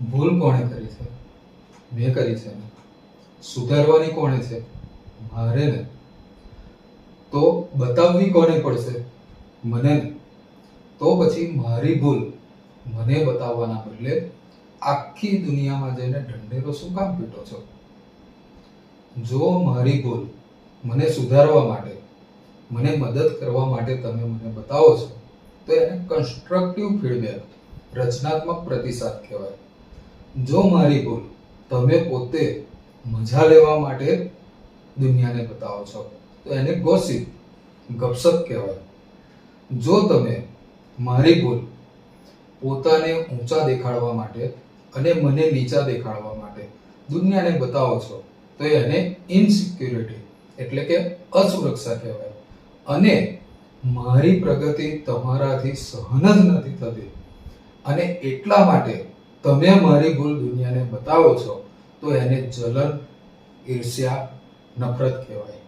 ભૂલ કોણે કરી છે? મેં કરી છે ને. સુધારવાની કોણે છે? મારે ને. તો બતાવવી કોને પડશે? મને ને. તો પછી મારી ભૂલ મને બતાવવાના બદલે આખી દુનિયામાં જઈને ઢંઢેરો શું કામ પીટો છો? જો મારી ભૂલ મને સુધારવા માટે, મને મદદ કરવા માટે તમે મને બતાવો છો, તો એને કન્સ્ટ્રક્ટિવ ફીડબેક, રચનાત્મક પ્રતિસાદ કહેવાય. જો મારી ભૂલ તમે પોતે મજા લેવા માટે દુનિયાને બતાવો છો, તો એને ગોસિપ, ગપસપ કહેવાય. જો તમે મારી ભૂલ પોતાને ઊંચા દેખાડવા માટે અને મને નીચા દેખાડવા માટે દુનિયાને બતાવો છો, તો એને ઇનસિક્યુરિટી એટલે કે અસુરક્ષા કહેવાય. અને મારી પ્રગતિ તમારાથી સહન જ નથી થતી અને એટલા માટે તમે મારી ભૂલ દુનિયાને બતાવો છો, તો એને જલન, ઈર્ષ્યા, નફરત કહેવાય.